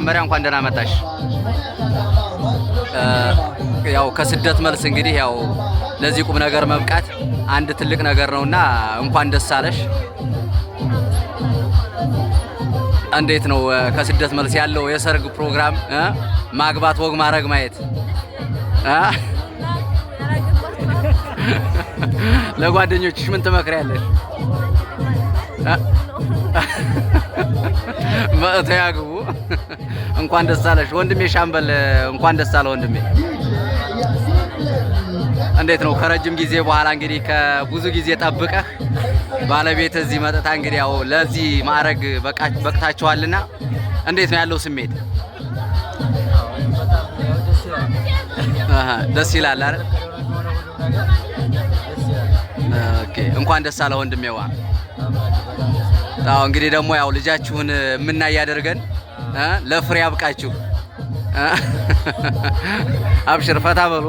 በመጀመሪያ እንኳን ደህና መጣሽ። ያው ከስደት መልስ እንግዲህ ያው ለዚህ ቁም ነገር መብቃት አንድ ትልቅ ነገር ነውና እንኳን ደስ አለሽ። እንዴት ነው ከስደት መልስ ያለው የሰርግ ፕሮግራም ማግባት ወግ ማረግ ማየት ለጓደኞችሽ ምን ትመክሪያለሽ? መጥተው ያግቡ። እንኳን ደስ አለሽ ወንድሜ ሻምበል፣ እንኳን ደስ አለ ወንድሜ። እንዴት ነው ከረጅም ጊዜ በኋላ እንግዲህ ከብዙ ጊዜ ጠብቀህ ባለቤት እዚህ መጥታ እንግዲህ ያው ለዚህ ማዕረግ በቅታችኋልና እንዴት ነው ያለው ስሜት? ደስ ይላል አይደል? ኦኬ እንኳን ደስ አለ ወንድሜዋ። አዎ እንግዲህ ደግሞ ያው ልጃችሁን ምናይ ያደርገን ለፍሬ ያብቃችሁ። አብሽር ፈታ በሉ።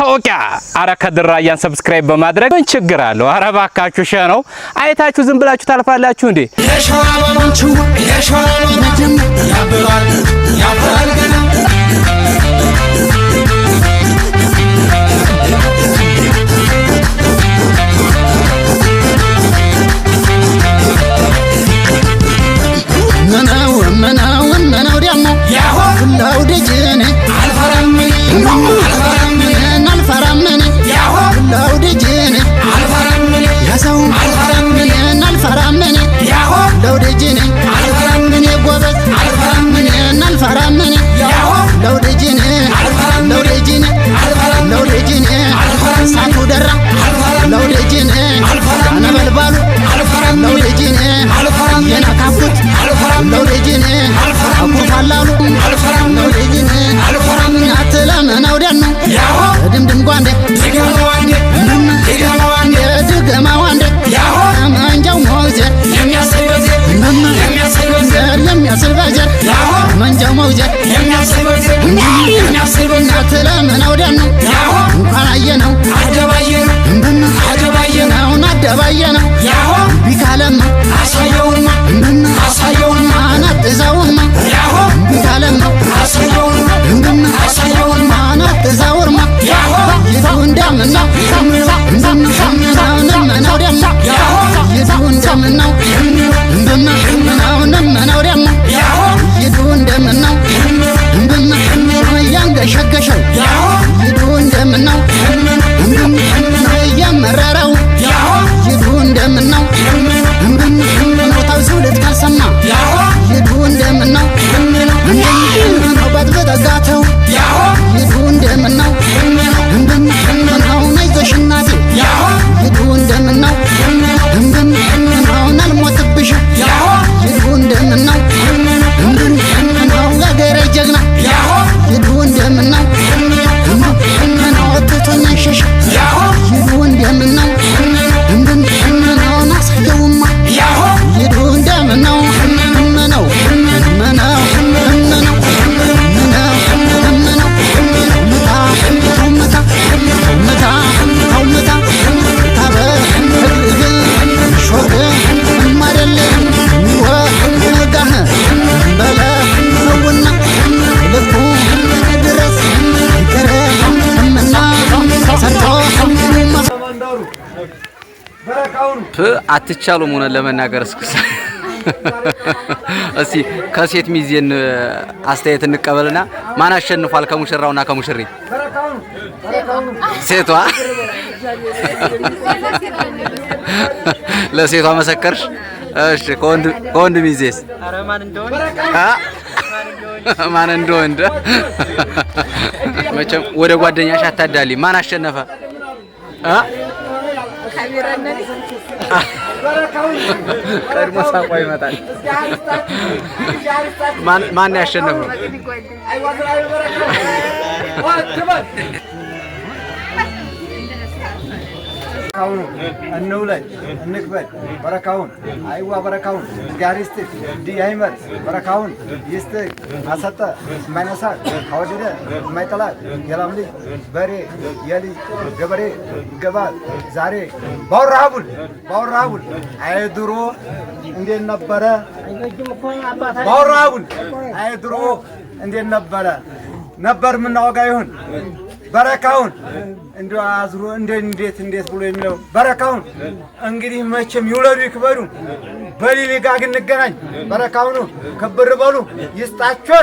ማስታወቂያ አረ ከድራያን ሰብስክራይብ በማድረግ ምን ችግር አለው? አረ ባካችሁ ሸ ነው አይታችሁ ዝም ብላችሁ ታልፋላችሁ እንዴ? የሸዋባንቹ የሸዋባንቹ ያብራል ያብራል ገና ምናው ደግሞ ያሆ ሁላው ደጀኔ አልፈራምን አልፈራምን ያሆ ሁላው ደጀኔ አልፈራምን ያሰው አልፈራምን አልፈራምን ያሆ ሁላው ደጀኔ አልፈራምን ጎበዝ አልፈራምን አልፈራምን ያሆ ሁላው ደጀኔ ሁላው ደጀኔ ሁላው ደጀኔ ሳቱ ደራ ሁላው ደጀኔ ነበልባሉ ሁላው ደጀኔ የናካፉት ሁላው ደጀኔ አኩፋላሉ ሁላው ደጀኔ አትለምነው ደኑ ድምድም ጓንዴ ድገማ ዋንዴ መንጃው መውዘር የሚያስል በጀር መንጃው መውዘር አትለምነው ደኑ እንኳን አየነው አደባየነውን አደባየነው ቢካለማ አሳየውማ አሳየውማ ናጥዛውማ ቢካለማ አሳየውማ አሳየውማ ናጥዛውማ ይዱ እንደምነው እንደምነው ደሞ ይዱ እንደምነው እንደምነው ደሞ ይዱ እንደምነው እያንገሸገሸው ይዱ እንደምነው እያመረረው ይዱ እንደምነው ታውሱ ልትካሰማ ይዱ እንደምነው እንደምነው በጥበጠጋተው ይዱ እንደምነው እንደምነው ነይዞሽ እናቴ ይዱ እንደምነው እንደምነው አልሞትብሽ ይዱ እንደምነው እንደምነው ያገሬ ጀግና ይዱ እንደምነው እንደምነው ወጥቶኛ ሸሽ ይዱ እንደምነው እንደምነው ናሳየውማ ይዱ እንደምነው ምነው ምነው ምነው አትቻሉም ሆነ ለመናገር እስኪ ከሴት ሚዜን አስተያየት እንቀበልና ማን አሸንፏል ከሙሽራውና ከሙሽሪት? ሴቷ ለሴቷ መሰከርሽ? እሺ ከወንድ ሚዜስ? ኧረ ማን እንደወንድ መቼም ወደ ጓደኛሽ አታዳሊ። ማን አሸነፈ? ቀድሞ ሳቋ ይመጣል። ማን ያሸነፈው? በረካውን እንውለድ እንክበድ በረካውን አይዋ በረካውን ጋሪስት ዲያይመት በረካውን ይስጥ አሰጠ ማይነሳ ካወደደ ማይጠላ የላም ልጅ በሬ የሊ ገበሬ ይገባል ዛሬ ባወራቡል አይ ድሮ እንዴት ነበረ ባወራቡል አይ ድሮ እንዴት ነበር ምናወጋ ይሁን በረካውን እንደው አዝሮ እንዴት ብሎ የሚለው በረካውን እንግዲህ መቼም ይውለዱ ይክበዱ በሌሊጋ ግን እንገናኝ በረካውን ከብር በሉ ይስጣችሁ